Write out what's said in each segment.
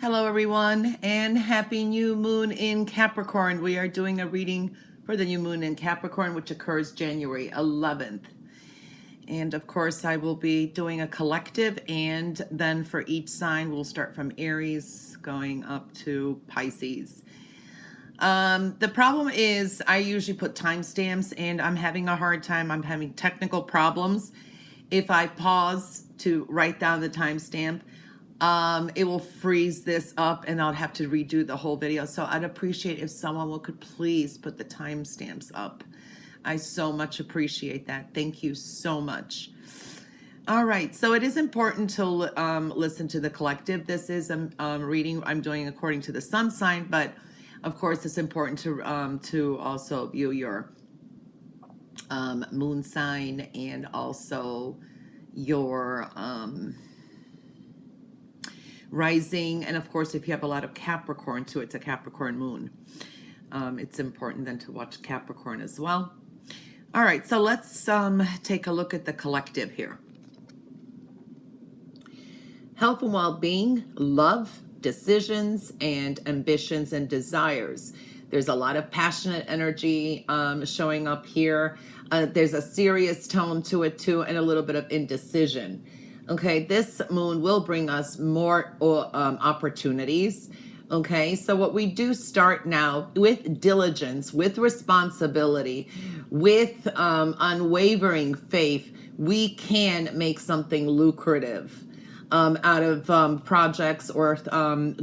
Hello everyone, and happy new moon in Capricorn. We are doing a reading for the new moon in Capricorn, which occurs January 11th. And of course, I will be doing a collective, and then for each sign, we'll start from Aries going up to Pisces. The problem is I usually put timestamps, and I'm having a hard time. I'm having technical problems. If I pause to write down the timestamp, it will freeze this up and I'll have to redo the whole video. So I'd appreciate if someone could please put the timestamps up. I so much appreciate that. Thank you so much. All right, so it is important to listen to the collective. This is a reading I'm doing according to the sun sign, but of course it's important to also view your moon sign and also your rising, and of course if you have a lot of Capricorn too, it's a Capricorn moon. It's important then to watch Capricorn as well. All right, so let's take a look at the collective here. Health and well-being, love, decisions, and ambitions and desires. There's a lot of passionate energy showing up here. There's a serious tone to it too, and a little bit of indecision. Okay, this moon will bring us more opportunities. Okay, so what we do start now with diligence, with responsibility, with unwavering faith, we can make something lucrative out of projects or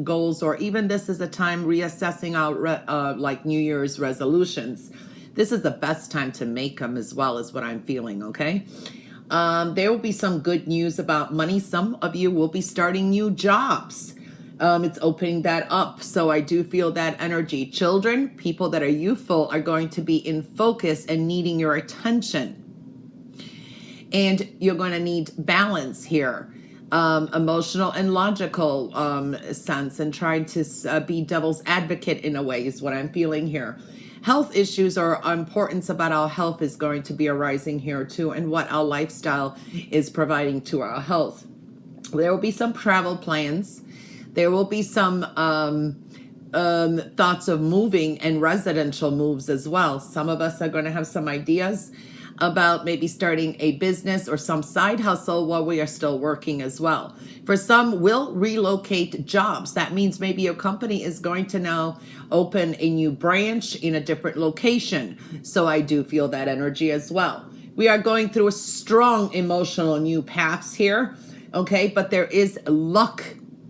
goals, or even this is a time reassessing out like New Year's resolutions. This is the best time to make them as well, is what I'm feeling, okay? There will be some good news about money. Some of you will be starting new jobs. It's opening that up. So I do feel that energy. Children, people that are youthful are going to be in focus and needing your attention. And you're going to need balance here. Emotional and logical sense, and trying to be devil's advocate in a way is what I'm feeling here. Health issues or importance about our health is going to be arising here too, and what our lifestyle is providing to our health. There will be some travel plans. There will be some thoughts of moving and residential moves as well. Some of us are going to have some ideas about maybe starting a business or some side hustle while we are still working as well. For some, will relocate jobs. That means maybe your company is going to now open a new branch in a different location. So I do feel that energy as well. We are going through a strong emotional new paths here, okay? But there is luck.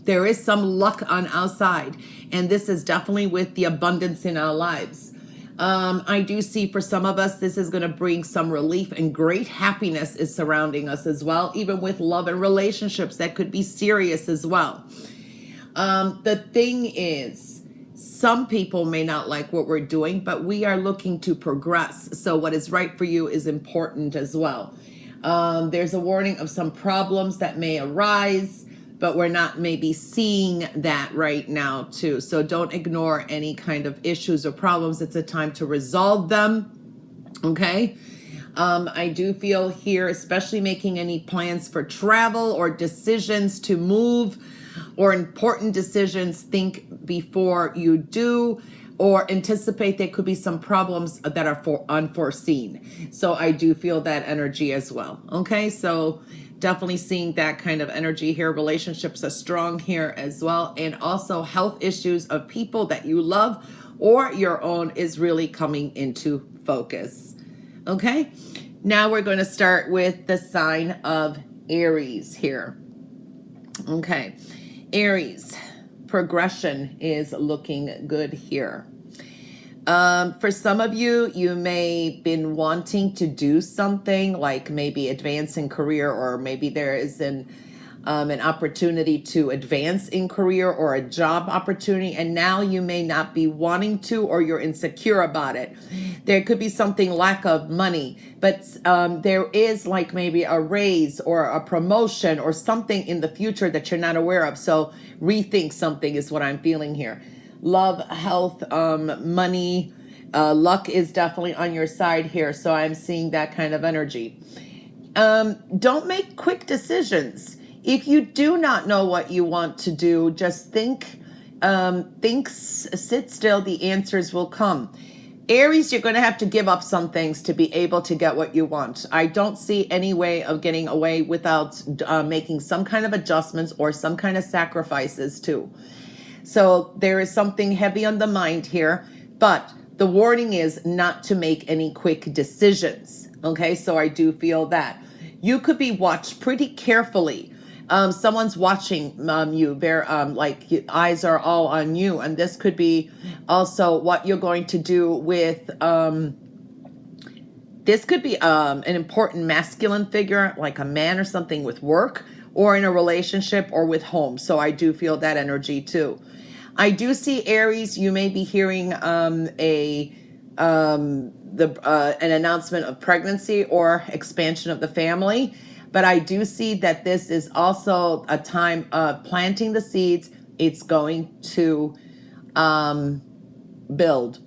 There is some luck on our side. And this is definitely with the abundance in our lives. I do see for some of us, this is going to bring some relief, and great happiness is surrounding us as well, even with love and relationships that could be serious as well. The thing is, some people may not like what we're doing, but we are looking to progress. So what is right for you is important as well. There's a warning of some problems that may arise, but we're not maybe seeing that right now too. So don't ignore any kind of issues or problems. It's a time to resolve them, okay? I do feel here, especially making any plans for travel or decisions to move or important decisions, think before you do, or anticipate there could be some problems that are unforeseen. So I do feel that energy as well, okay? So definitely seeing that kind of energy here. Relationships are strong here as well. And also health issues of people that you love or your own is really coming into focus. Okay, now we're going to start with the sign of Aries here. Okay, Aries, progression is looking good here. For some of you, you may been wanting to do something like maybe advance in career, or maybe there is an opportunity to advance in career or a job opportunity, and now you may not be wanting to, or you're insecure about it. There could be something lack of money, but there is like maybe a raise or a promotion or something in the future that you're not aware of. So rethink something is what I'm feeling here. Love, health, money, luck is definitely on your side here. So I'm seeing that kind of energy. Don't make quick decisions. If you do not know what you want to do, just sit still, the answers will come. Aries, you're going to have to give up some things to be able to get what you want. I don't see any way of getting away without making some kind of adjustments or some kind of sacrifices too. So there is something heavy on the mind here, but the warning is not to make any quick decisions. Okay, so I do feel that. You could be watched pretty carefully. Someone's watching you. Their eyes are all on you, and this could be also what you're going to do with. This could be an important masculine figure, like a man or something with work, or in a relationship, or with home. So I do feel that energy too. I do see Aries. You may be hearing an announcement of pregnancy or expansion of the family. But I do see that this is also a time of planting the seeds. It's going to build.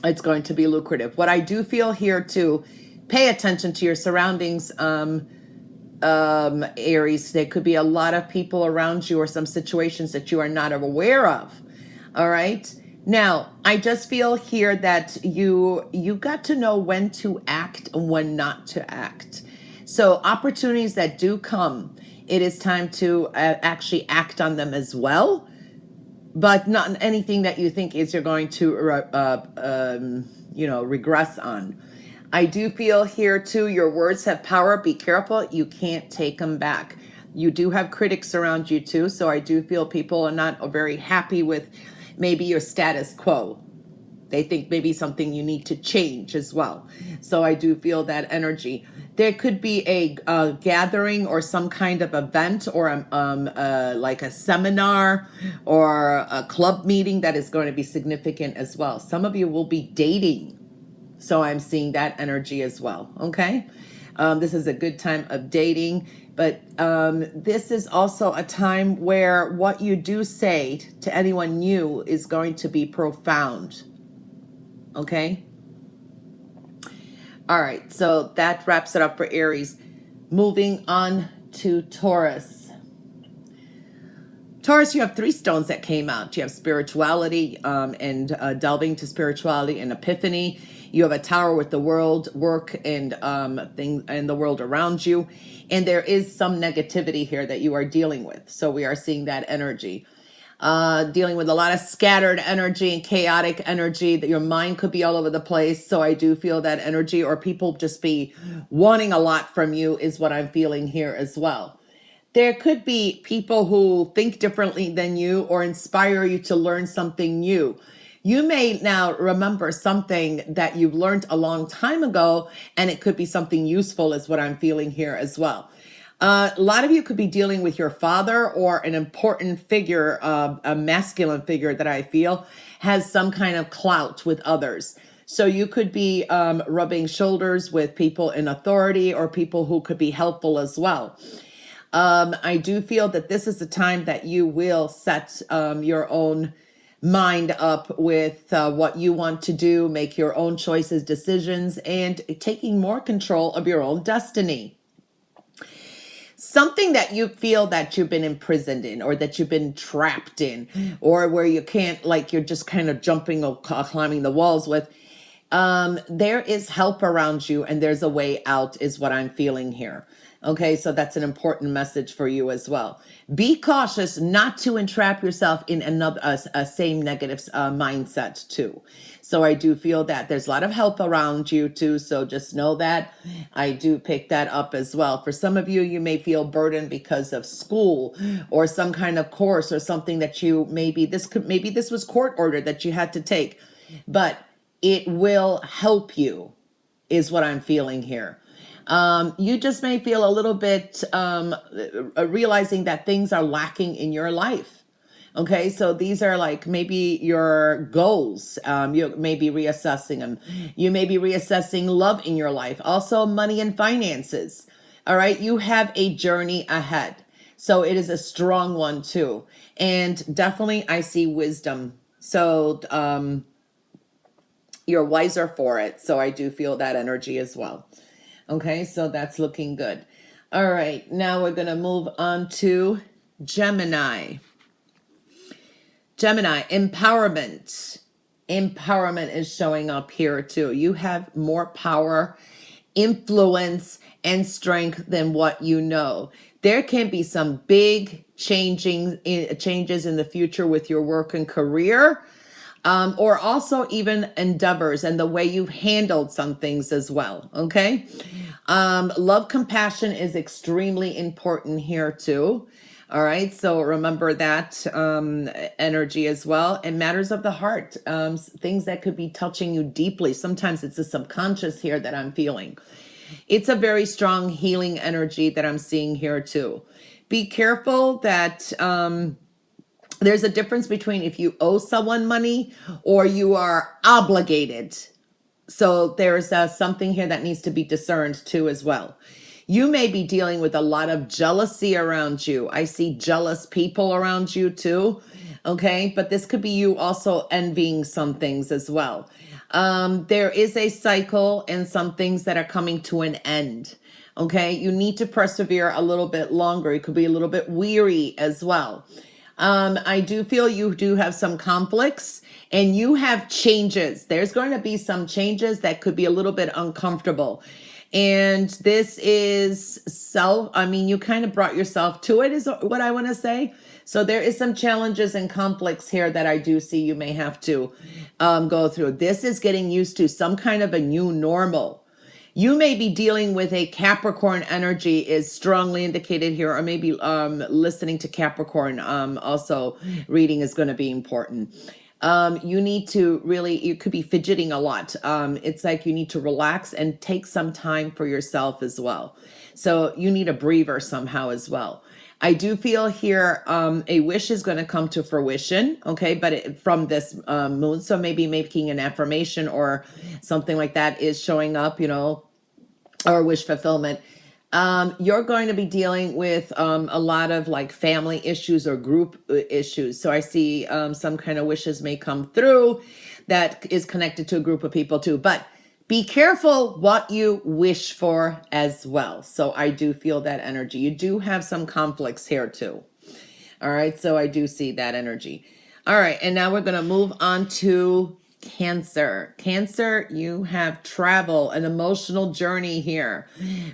It's going to be lucrative. What I do feel here too, pay attention to your surroundings, Aries. There could be a lot of people around you or some situations that you are not aware of. All right. Now, I just feel here that you got to know when to act and when not to act. So opportunities that do come, it is time to actually act on them as well, but not anything that you think is you're going to, regress on. I do feel here too, your words have power. Be careful. You can't take them back. You do have critics around you too. So I do feel people are not very happy with maybe your status quo. They think maybe something you need to change as well. So I do feel that energy. There could be a gathering or some kind of event or like a seminar or a club meeting that is going to be significant as well. Some of you will be dating. So I'm seeing that energy as well. Okay. This is a good time of dating, but this is also a time where what you do say to anyone new is going to be profound. Okay. All right. So that wraps it up for Aries. Moving on to Taurus. Taurus, you have 3 stones that came out. You have spirituality and delving to spirituality and epiphany. You have a tower with the world, work, and things and the world around you. And there is some negativity here that you are dealing with. So we are seeing that energy. Dealing with a lot of scattered energy and chaotic energy, that your mind could be all over the place. So I do feel that energy, or people just be wanting a lot from you is what I'm feeling here as well. There could be people who think differently than you or inspire you to learn something new. You may now remember something that you've learned a long time ago, and it could be something useful is what I'm feeling here as well. A lot of you could be dealing with your father or an important figure, a masculine figure that I feel has some kind of clout with others. So you could be rubbing shoulders with people in authority or people who could be helpful as well. I do feel that this is the time that you will set your own mind up with what you want to do, make your own choices, decisions, and taking more control of your own destiny. Something that you feel that you've been imprisoned in, or that you've been trapped in, or where you can't, like you're just kind of jumping or climbing the walls with, there is help around you and there's a way out is what I'm feeling here. Okay, so that's an important message for you as well. Be cautious not to entrap yourself in another a same negative mindset too. So I do feel that there's a lot of help around you too. So just know that I do pick that up as well. For some of you, you may feel burdened because of school or some kind of course or something that you maybe this was court order that you had to take, but it will help you is what I'm feeling here. You just may feel a little bit realizing that things are lacking in your life. Okay, so these are like maybe your goals. You may be reassessing them. You may be reassessing love in your life. Also, money and finances. All right, you have a journey ahead. So it is a strong one too. And definitely I see wisdom. So you're wiser for it. So I do feel that energy as well. Okay, so that's looking good. All right, now we're going to move on to Gemini. Gemini, empowerment. Empowerment is showing up here too. You have more power, influence, and strength than what you know. There can be some big changes in the future with your work and career, or also even endeavors and the way you've handled some things as well. Okay. Love, compassion is extremely important here too. All right. So remember that energy as well. And matters of the heart, things that could be touching you deeply. Sometimes it's the subconscious here that I'm feeling. It's a very strong healing energy that I'm seeing here too. Be careful that there's a difference between if you owe someone money or you are obligated. So there's something here that needs to be discerned too as well. You may be dealing with a lot of jealousy around you. I see jealous people around you too. Okay. But this could be you also envying some things as well. There is a cycle and some things that are coming to an end. Okay. You need to persevere a little bit longer. You could be a little bit weary as well. I do feel you do have some conflicts and you have changes. There's going to be some changes that could be a little bit uncomfortable. And this is you kind of brought yourself to it, is what I want to say. So there is some challenges and conflicts here that I do see you may have to go through. This is getting used to some kind of a new normal. You may be dealing with a Capricorn energy is strongly indicated here, or maybe listening to Capricorn. Also, reading is going to be important. You need to really, you could be fidgeting a lot. It's like you need to relax and take some time for yourself as well. So you need a breather somehow as well. I do feel here a wish is going to come to fruition, okay, but from this moon. So maybe making an affirmation or something like that is showing up, or wish fulfillment. You're going to be dealing with a lot of like family issues or group issues. So I see some kind of wishes may come through that is connected to a group of people too. But be careful what you wish for as well. So I do feel that energy. You do have some conflicts here too. All right. So I do see that energy. All right. And now we're going to move on to Cancer. Cancer, you have travel, an emotional journey here,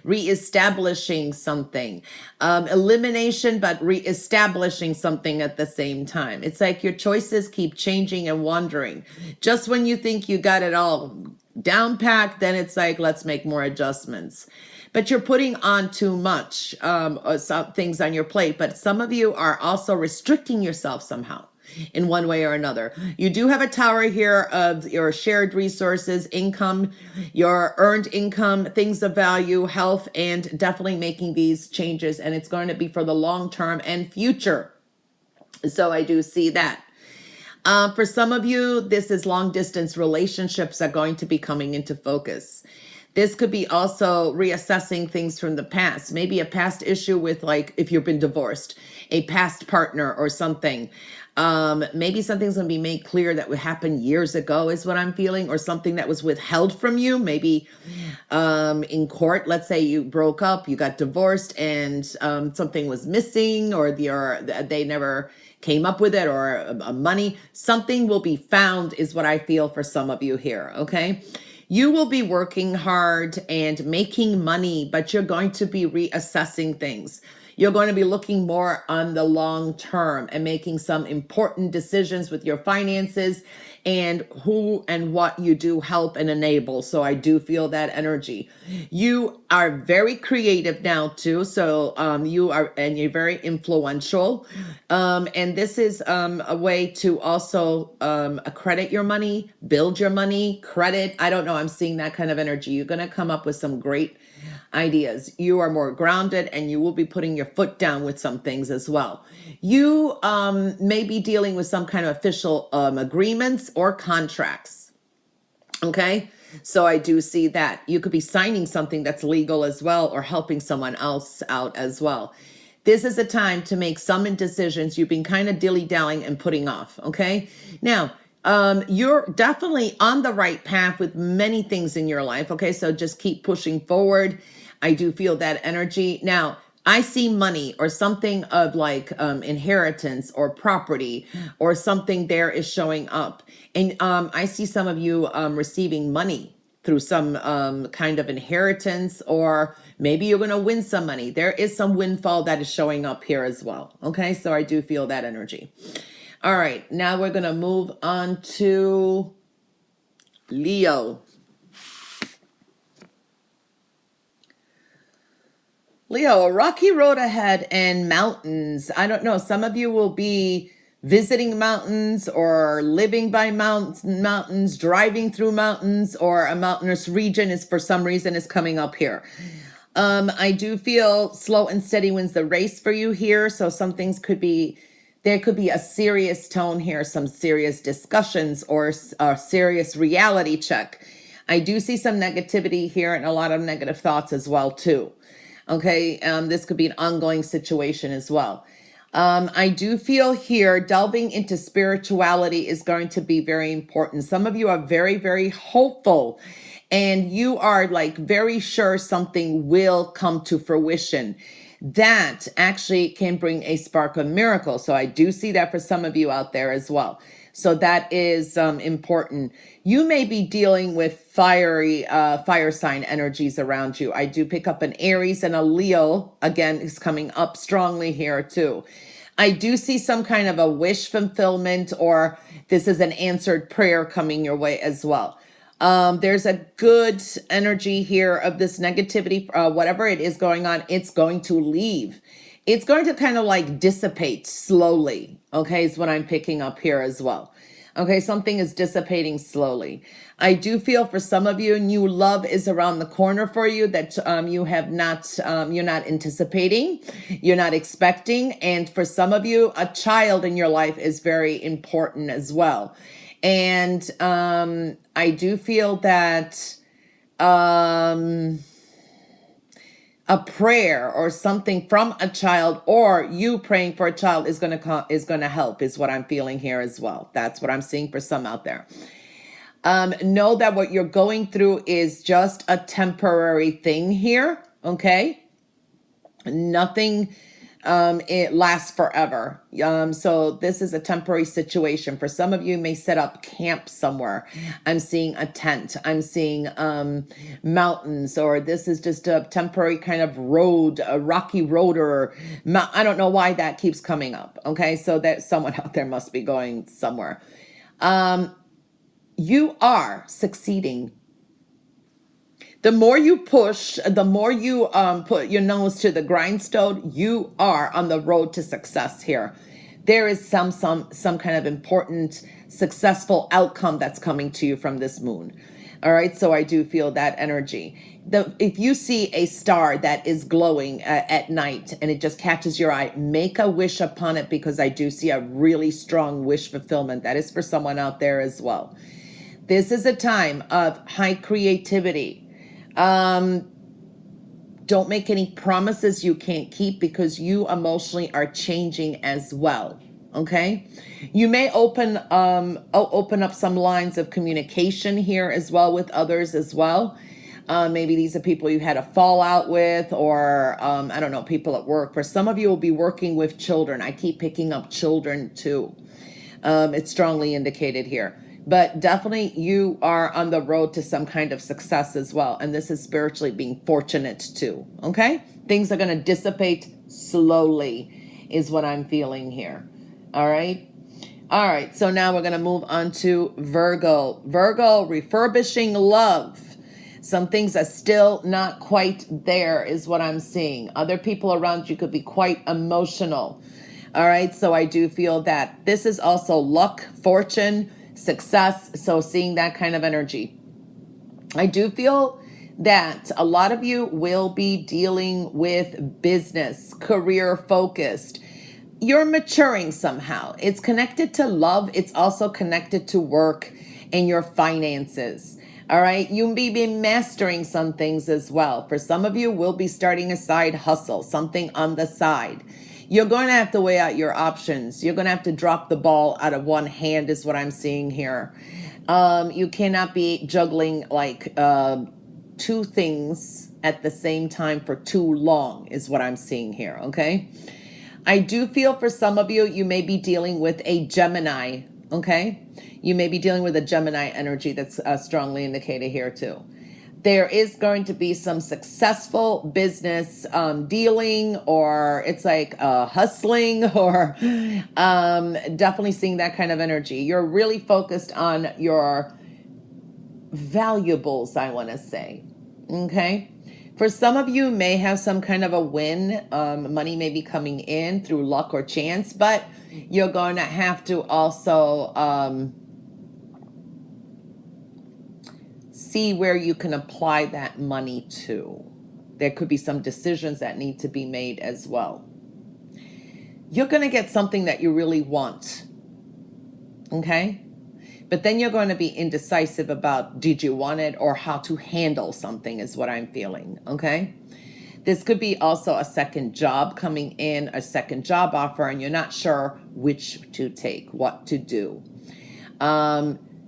reestablishing something, elimination, but reestablishing something at the same time. It's like your choices keep changing and wandering. Just when you think you got it all down packed, then it's like, let's make more adjustments. But you're putting on too much, some things on your plate. But some of you are also restricting yourself somehow in one way or another. You do have a tower here of your shared resources, income, your earned income, things of value, health, and definitely making these changes. And it's going to be for the long term and future. So I do see that. For some of you, this is long distance relationships are going to be coming into focus. This could be also reassessing things from the past, maybe a past issue with, like, if you've been divorced, a past partner or something. Maybe something's going to be made clear that would happen years ago is what I'm feeling, or something that was withheld from you, maybe in court. Let's say you broke up, you got divorced, and something was missing, or they never came up with it, or money. Something will be found is what I feel for some of you here, okay? You will be working hard and making money, but you're going to be reassessing things. You're going to be looking more on the long term and making some important decisions with your finances and who and what you do help and enable. So I do feel that energy. You are very creative now too. So you're very influential. And this is a way to also accredit your money, build your money, credit. I don't know. I'm seeing that kind of energy. You're going to come up with some great ideas. You are more grounded and you will be putting your foot down with some things as well. You may be dealing with some kind of official agreements or contracts. Okay. So I do see that. You could be signing something that's legal as well, or helping someone else out as well. This is a time to make some decisions you've been kind of dilly-dallying and putting off. Okay. Now, you're definitely on the right path with many things in your life. Okay. So just keep pushing forward. I do feel that energy. Now, I see money or something of like inheritance or property or something there is showing up. And I see some of you receiving money through some kind of inheritance, or maybe you're going to win some money. There is some windfall that is showing up here as well. Okay, so I do feel that energy. All right, now we're going to move on to Leo. Leo, a rocky road ahead and mountains. I don't know. Some of you will be visiting mountains or living by mountains, driving through mountains, or a mountainous region is for some reason is coming up here. I do feel slow and steady wins the race for you here. So some things could be, there could be a serious tone here, some serious discussions or a serious reality check. I do see some negativity here and a lot of negative thoughts as well too. Okay, this could be an ongoing situation as well. I do feel here delving into spirituality is going to be very important. Some of you are very, very hopeful and you are like very sure something will come to fruition. That actually can bring a spark of miracle. So I do see that for some of you out there as well. So that is important. You may be dealing with fire sign energies around you. I do pick up an Aries and a Leo, again, is coming up strongly here too. I do see some kind of a wish fulfillment, or this is an answered prayer coming your way as well. There's a good energy here of this negativity, whatever it is going on, it's going to leave. It's going to kind of like dissipate slowly. Okay, is what I'm picking up here as well. Okay, something is dissipating slowly. I do feel for some of you, new love is around the corner for you that you have not, you're not anticipating, you're not expecting. And for some of you, a child in your life is very important as well. And I do feel that a prayer or something from a child, or you praying for a child is going to help, is what I'm feeling here as well. That's what I'm seeing for some out there. Know that what you're going through is just a temporary thing here. Okay. Nothing, it lasts forever. So this is a temporary situation. For some of you may set up camp somewhere. I'm seeing a tent. I'm seeing mountains, or this is just a temporary kind of road, a rocky road, or I don't know why that keeps coming up. Okay, so that someone out there must be going somewhere. You are succeeding. The more you push, the more you put your nose to the grindstone, you are on the road to success here. There is some kind of important, successful outcome that's coming to you from this moon. All right, so I do feel that energy. If you see a star that is glowing at night and it just catches your eye, make a wish upon it, because I do see a really strong wish fulfillment. That is for someone out there as well. This is a time of high creativity. Don't make any promises you can't keep, because you emotionally are changing as well. Okay. You may open up some lines of communication here as well with others as well. Maybe these are people you had a fallout with, or I don't know, people at work. For some of you will be working with children. I keep picking up children too. It's strongly indicated here. But definitely you are on the road to some kind of success as well. And this is spiritually being fortunate too. Okay? Things are going to dissipate slowly is what I'm feeling here. All right? All right. So now we're going to move on to Virgo. Virgo, refurbishing love. Some things are still not quite there is what I'm seeing. Other people around you could be quite emotional. All right? So I do feel that this is also luck, fortune, success. So seeing that kind of energy. I do feel that a lot of you will be dealing with business, career focused. You're maturing somehow. It's connected to love. It's also connected to work and your finances. All right. You may be mastering some things as well. For some of you, will be starting a side hustle, something on the side. You're going to have to weigh out your options. You're going to have to drop the ball out of one hand is what I'm seeing here. You cannot be juggling like two things at the same time for too long is what I'm seeing here, okay? I do feel for some of you, you may be dealing with a Gemini, okay? You may be dealing with a Gemini energy that's strongly indicated here too. There is going to be some successful business dealing, or it's like hustling, or definitely seeing that kind of energy. You're really focused on your valuables, I want to say, okay? For some of you may have some kind of a win. Money may be coming in through luck or chance, but you're going to have to also see where you can apply that money to. There could be some decisions that need to be made as well. You're going to get something that you really want, okay? But then you're going to be indecisive about did you want it or how to handle something is what I'm feeling, okay? This could be also a second job coming in, a second job offer, and you're not sure which to take, what to do.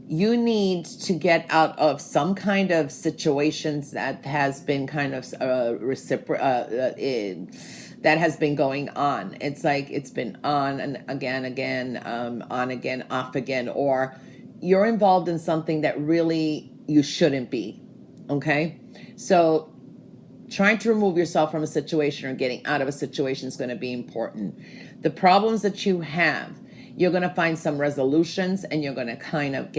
You need to get out of some kind of situations that has been kind of that has been going on. It's like it's been on and again, on again, off again, or you're involved in something that really you shouldn't be, okay? So trying to remove yourself from a situation or getting out of a situation is going to be important. The problems that you have, you're going to find some resolutions and you're going to kind of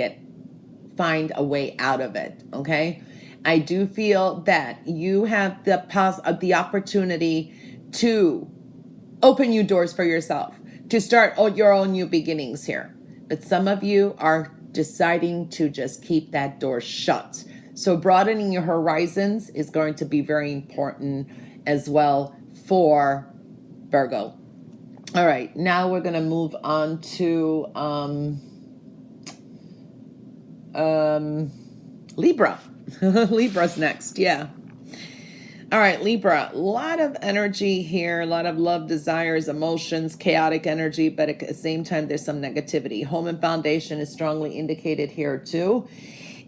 find a way out of it, okay? I do feel that you have the opportunity to open new doors for yourself, to start your own new beginnings here. But some of you are deciding to just keep that door shut. So broadening your horizons is going to be very important as well for Virgo. All right, now we're going to move on to Libra. Libra's next, yeah. All right, Libra, a lot of energy here, a lot of love, desires, emotions, chaotic energy, but at the same time, there's some negativity. Home and foundation is strongly indicated here too,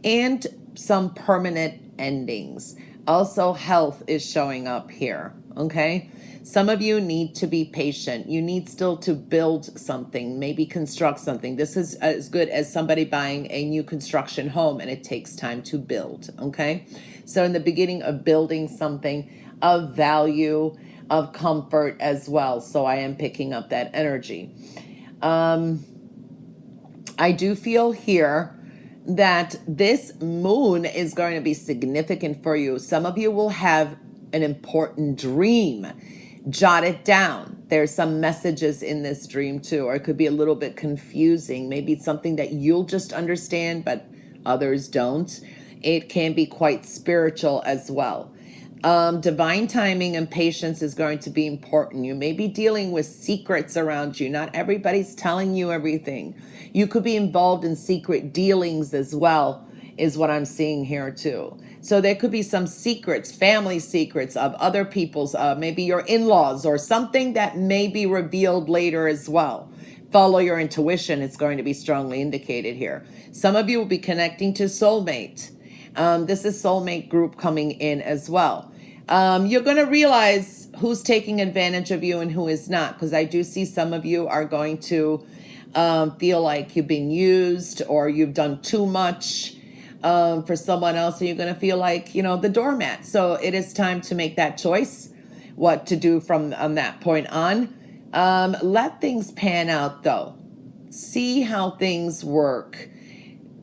and some permanent endings. Also, health is showing up here, okay? Some of you need to be patient. You need still to build something, maybe construct something. This is as good as somebody buying a new construction home, and it takes time to build, okay? So in the beginning of building something of value, of comfort as well. So I am picking up that energy. I do feel here that this moon is going to be significant for you. Some of you will have an important dream. Jot it down. There's some messages in this dream too, or it could be a little bit confusing. Maybe it's something that you'll just understand, but others don't. It can be quite spiritual as well. Divine timing and patience is going to be important. You may be dealing with secrets around you. Not everybody's telling you everything. You could be involved in secret dealings as well, is what I'm seeing here too. So there could be some secrets, family secrets of other people's, maybe your in-laws or something that may be revealed later as well. Follow your intuition. It's going to be strongly indicated here. Some of you will be connecting to soulmate. This is soulmate group coming in as well. You're going to realize who's taking advantage of you and who is not, because I do see some of you are going to feel like you've been used or you've done too much for someone else, and you're going to feel like, the doormat. So it is time to make that choice, what to do from that point on. Let things pan out, though. See how things work.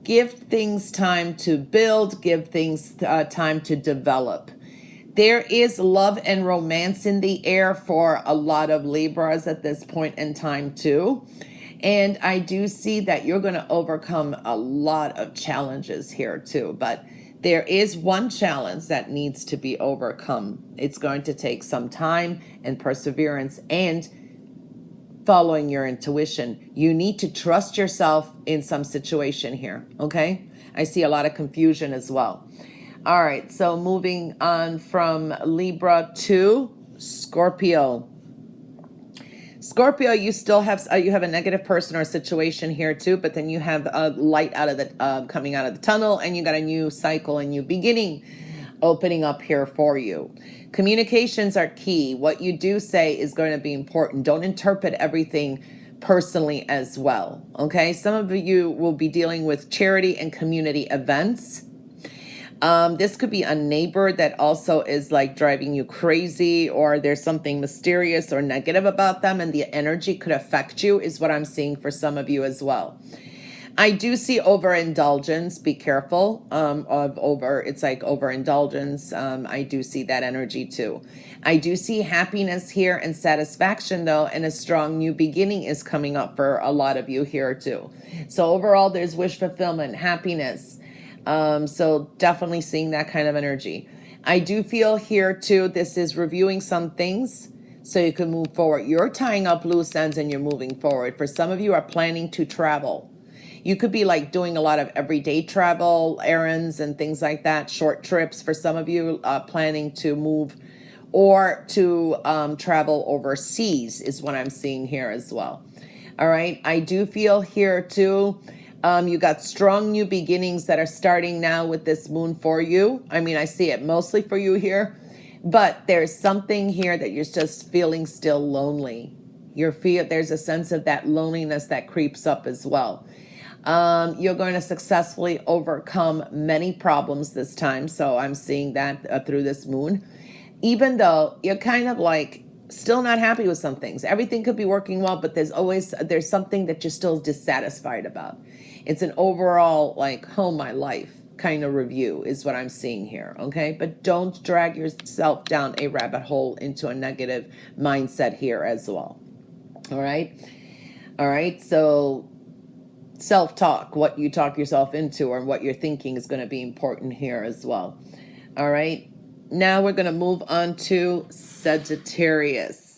Give things time to build. Give things time to develop. There is love and romance in the air for a lot of Libras at this point in time, too. And I do see that you're going to overcome a lot of challenges here, too. But there is one challenge that needs to be overcome. It's going to take some time and perseverance and following your intuition. You need to trust yourself in some situation here, okay? I see a lot of confusion as well. All right, so moving on from Libra to Scorpio. Scorpio, you still have you have a negative person or situation here too, but then you have a light out of the coming out of the tunnel, and you got a new cycle, a new beginning. opening up here for you. Communications are key. What you do say is going to be important. Don't interpret everything personally as well. Okay. Some of you will be dealing with charity and community events. This could be a neighbor that also is like driving you crazy, or there's something mysterious or negative about them, and the energy could affect you, is what I'm seeing for some of you as well. I do see overindulgence. Be careful it's like overindulgence. I do see that energy too. I do see happiness here and satisfaction though, and a strong new beginning is coming up for a lot of you here too. So overall, there's wish fulfillment, happiness. So definitely seeing that kind of energy. I do feel here too, this is reviewing some things so you can move forward. You're tying up loose ends and you're moving forward. For some of you are planning to travel. You could be like doing a lot of everyday travel, errands and things like that, short trips. For some of you planning to move or to travel overseas is what I'm seeing here as well. All right. I do feel here too. You got strong new beginnings that are starting now with this moon for you. I mean, I see it mostly for you here, but there's something here that you're just feeling still lonely. There's a sense of that loneliness that creeps up as well. You're going to successfully overcome many problems this time. So I'm seeing that through this moon, even though you're kind of like still not happy with some things. Everything could be working well, but there's something that you're still dissatisfied about. It's an overall like, oh, my life kind of review is what I'm seeing here. Okay. But don't drag yourself down a rabbit hole into a negative mindset here as well. All right. All right. So self-talk, what you talk yourself into or what you're thinking is going to be important here as well. All right. Now we're going to move on to Sagittarius.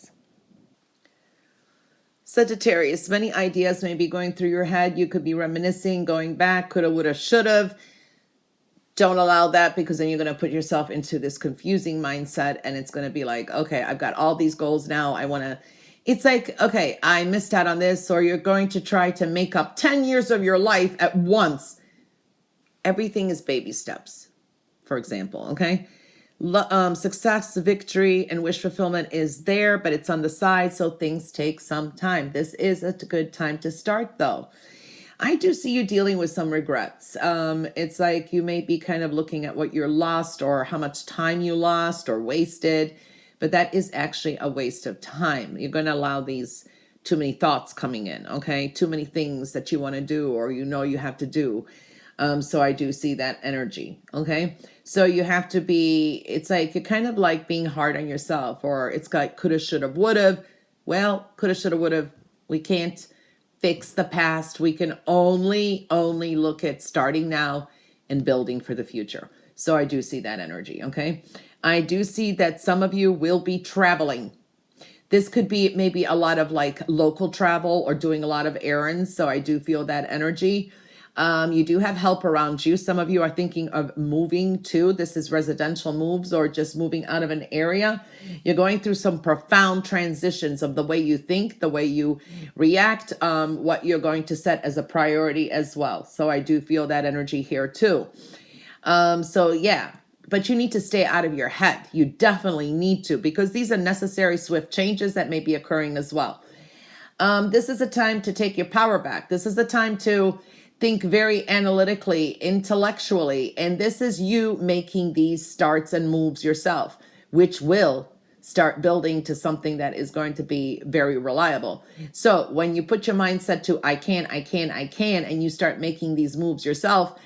Sagittarius, many ideas may be going through your head. You could be reminiscing, going back, coulda, woulda, shoulda. Don't allow that, because then you're going to put yourself into this confusing mindset, and it's going to be like, okay, I've got all these goals now. It's like, okay, I missed out on this, or you're going to try to make up 10 years of your life at once. Everything is baby steps, for example, okay? Success, victory, and wish fulfillment is there, but it's on the side, so things take some time. This is a good time to start, though. I do see you dealing with some regrets. It's like you may be kind of looking at what you're lost or how much time you lost or wasted, but that is actually a waste of time. You're going to allow these too many thoughts coming in, okay? Too many things that you want to do or you have to do. So I do see that energy, okay? So you have to be, it's like you're kind of like being hard on yourself, or it's like coulda, shoulda, woulda. Well, coulda, shoulda, woulda. We can't fix the past. We can only look at starting now and building for the future. So I do see that energy, okay? I do see that some of you will be traveling. This could be maybe a lot of like local travel or doing a lot of errands. So I do feel that energy. You do have help around you. Some of you are thinking of moving too. This is residential moves or just moving out of an area. You're going through some profound transitions of the way you think, the way you react, what you're going to set as a priority as well. So I do feel that energy here too. So yeah, but you need to stay out of your head. You definitely need to, because these are necessary, swift changes that may be occurring as well. This is a time to take your power back. This is a time to think very analytically, intellectually, and this is you making these starts and moves yourself, which will start building to something that is going to be very reliable. So when you put your mindset to I can, and you start making these moves yourself,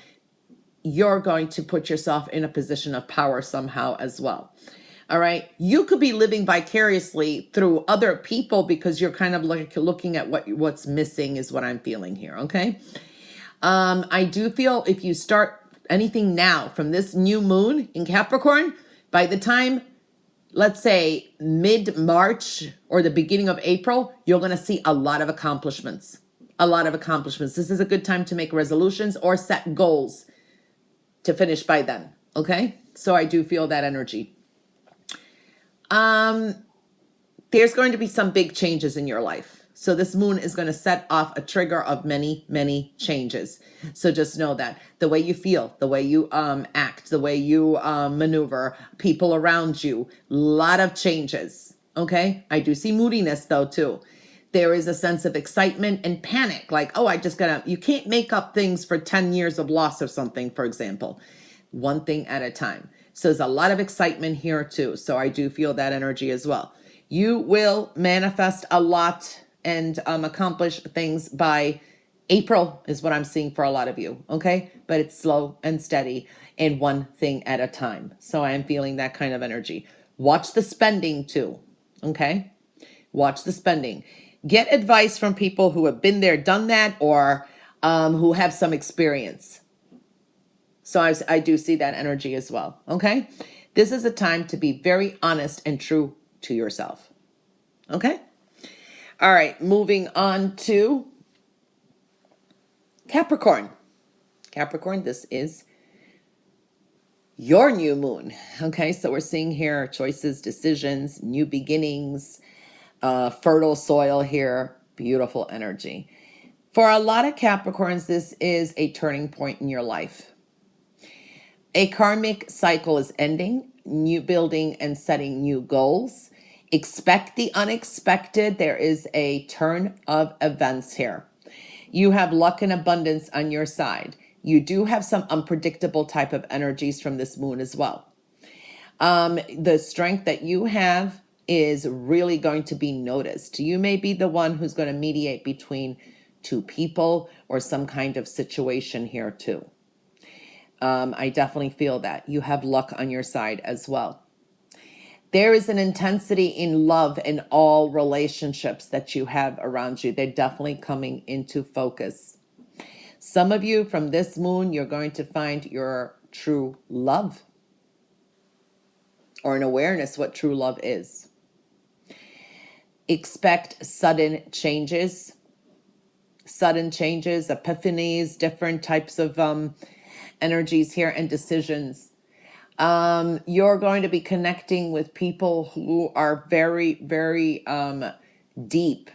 you're going to put yourself in a position of power somehow as well. All right. You could be living vicariously through other people because you're kind of like looking at what's missing is what I'm feeling here. Okay. I do feel if you start anything now from this new moon in Capricorn, by the time, let's say mid-March or the beginning of April, you're going to see a lot of accomplishments. This is a good time to make resolutions or set goals to finish by then. Okay. So I do feel that energy. There's going to be some big changes in your life. So this moon is going to set off a trigger of many, many changes. So just know that the way you feel, the way you act, the way you maneuver, people around you, a lot of changes. Okay. I do see moodiness though too. There is a sense of excitement and panic. Like, oh, you can't make up things for 10 years of loss or something, for example. One thing at a time. So there's a lot of excitement here too. So I do feel that energy as well. You will manifest a lot and accomplish things by April is what I'm seeing for a lot of you. Okay. But it's slow and steady and one thing at a time. So I am feeling that kind of energy. Watch the spending too. Okay. Watch the spending. Get advice from people who have been there, done that, or who have some experience. So I do see that energy as well. Okay. This is a time to be very honest and true to yourself. Okay. All right. Moving on to Capricorn. Capricorn, this is your new moon. Okay. So we're seeing here choices, decisions, new beginnings, fertile soil here. Beautiful energy. For a lot of Capricorns, this is a turning point in your life. A karmic cycle is ending, new building and setting new goals. Expect the unexpected. There is a turn of events here. You have luck and abundance on your side. You do have some unpredictable type of energies from this moon as well. The strength that you have is really going to be noticed. You may be the one who's going to mediate between two people or some kind of situation here too. I definitely feel that you have luck on your side as well. There is an intensity in love in all relationships that you have around you. They're definitely coming into focus. Some of you from this moon, you're going to find your true love or an awareness what true love is. Expect sudden changes, epiphanies, different types of energies here and decisions. You're going to be connecting with people who are very, very deep,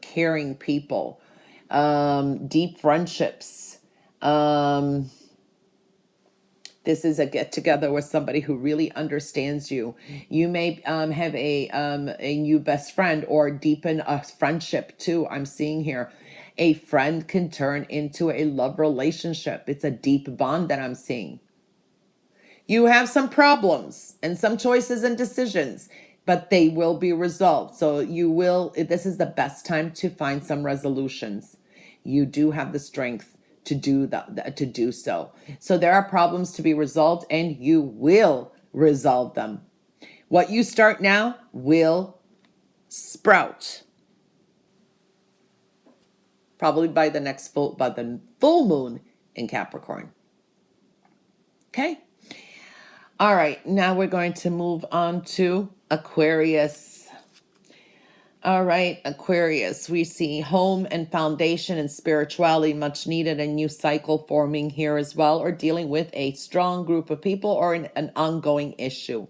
caring people, deep friendships. This is a get together with somebody who really understands you. You may have a new best friend or deepen a friendship too. I'm seeing here. A friend can turn into a love relationship. It's a deep bond that I'm seeing. You have some problems and some choices and decisions, but they will be resolved. So this is the best time to find some resolutions. You do have the strength to do so. So there are problems to be resolved and you will resolve them. What you start now will sprout. Probably by the full moon in Capricorn. Okay. All right. Now we're going to move on to Aquarius. All right, Aquarius, we see home and foundation and spirituality much needed, a new cycle forming here as well, or dealing with a strong group of people or an ongoing issue.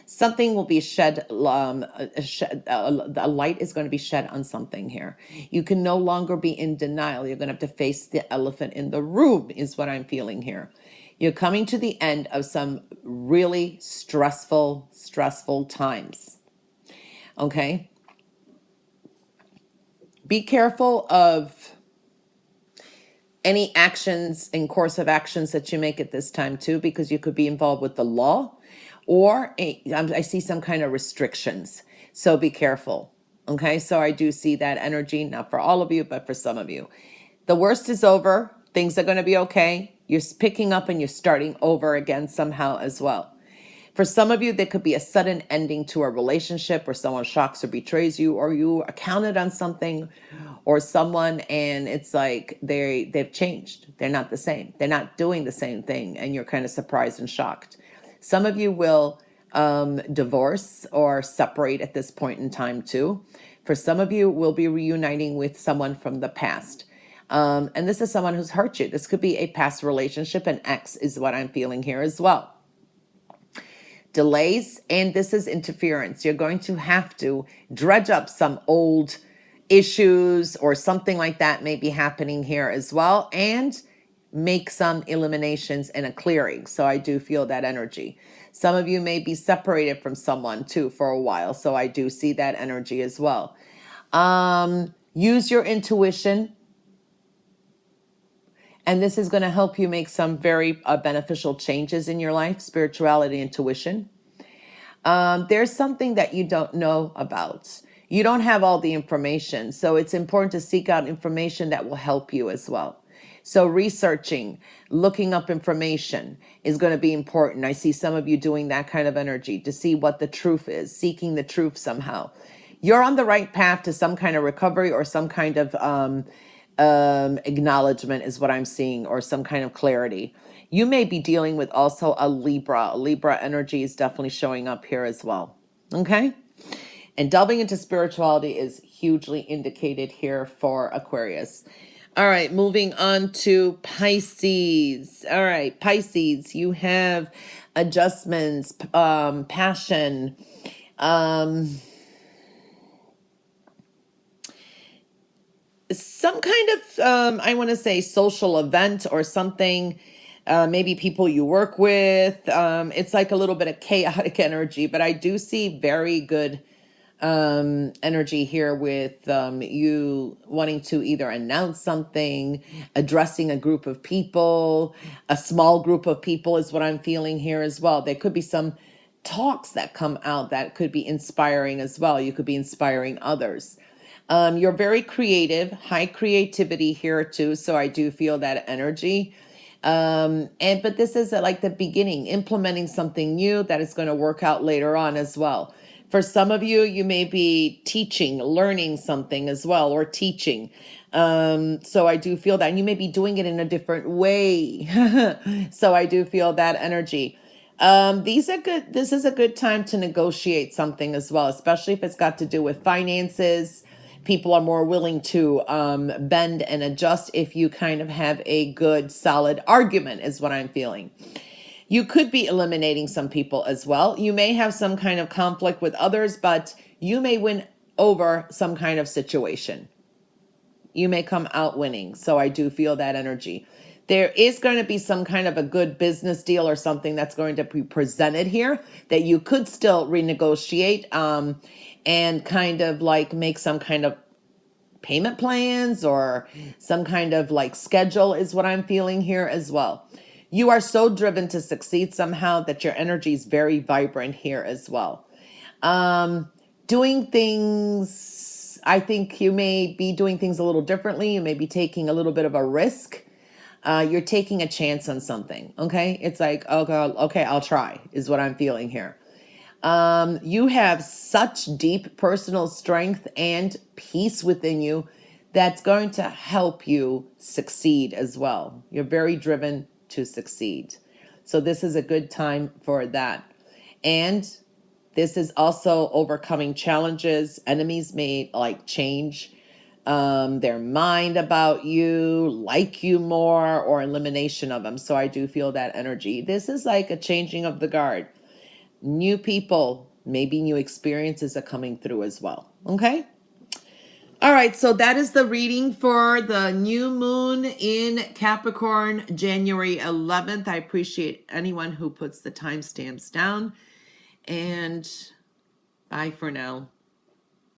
Something will be shed, a light is going to be shed on something here. You can no longer be in denial. You're going to have to face the elephant in the room is what I'm feeling here. You're coming to the end of some really stressful times. Okay? Be careful of any actions and course of actions that you make at this time too, because you could be involved with the law or I see some kind of restrictions. So be careful. Okay. So I do see that energy, not for all of you, but for some of you. The worst is over. Things are going to be okay. You're picking up and you're starting over again somehow as well. For some of you, there could be a sudden ending to a relationship or someone shocks or betrays you, or you counted on something or someone and it's like they've changed. They're not the same. They're not doing the same thing and you're kind of surprised and shocked. Some of you will divorce or separate at this point in time too. For some of you, will be reuniting with someone from the past. And this is someone who's hurt you. This could be a past relationship. An ex is what I'm feeling here as well. delays, and this is interference. You're going to have to dredge up some old issues or something like that may be happening here as well, and make some eliminations and a clearing. So I do feel that energy. Some of you may be separated from someone too for a while. So I do see that energy as well. Use your intuition. And this is going to help you make some very beneficial changes in your life. Spirituality, intuition. There's something that you don't know about. You don't have all the information. So it's important to seek out information that will help you as well. So researching, looking up information is going to be important. I see some of you doing that kind of energy to see what the truth is, seeking the truth somehow. You're on the right path to some kind of recovery or some kind of acknowledgement is what I'm seeing, or some kind of clarity. You may be dealing with also a Libra. A Libra energy is definitely showing up here as well. Okay? And delving into spirituality is hugely indicated here for Aquarius. All right, moving on to Pisces. All right, Pisces, you have adjustments, passion, some kind of, I want to say, social event or something. Maybe people you work with. It's like a little bit of chaotic energy, but I do see very good energy here with you wanting to either announce something, addressing a group of people, a small group of people is what I'm feeling here as well. There could be some talks that come out that could be inspiring as well. You could be inspiring others. You're very creative, high creativity here too. So I do feel that energy. But this is like the beginning, implementing something new that is going to work out later on as well. For some of you, you may be teaching, learning something as well, or teaching. So I do feel that, and you may be doing it in a different way. So I do feel that energy. These are good. This is a good time to negotiate something as well, especially if it's got to do with finances. People are more willing to bend and adjust if you kind of have a good, solid argument, is what I'm feeling. You could be eliminating some people as well. You may have some kind of conflict with others, but you may win over some kind of situation. You may come out winning. So I do feel that energy. There is going to be some kind of a good business deal or something that's going to be presented here that you could still renegotiate and kind of like make some kind of payment plans or some kind of like schedule is what I'm feeling here as well. You are so driven to succeed somehow that your energy is very vibrant here as well. Doing things, I think you may be doing things a little differently. You may be taking a little bit of a risk. You're taking a chance on something, okay? It's like, oh God, okay, I'll try, is what I'm feeling here. You have such deep personal strength and peace within you that's going to help you succeed as well. You're very driven to succeed. So this is a good time for that. And this is also overcoming challenges. Enemies may like change their mind about you, like you more, or elimination of them. So I do feel that energy. This is like a changing of the guard. New people, maybe new experiences are coming through as well. Okay. All right, so that is the reading for the new moon in Capricorn, January 11th. I appreciate anyone who puts the timestamps down, and bye for now.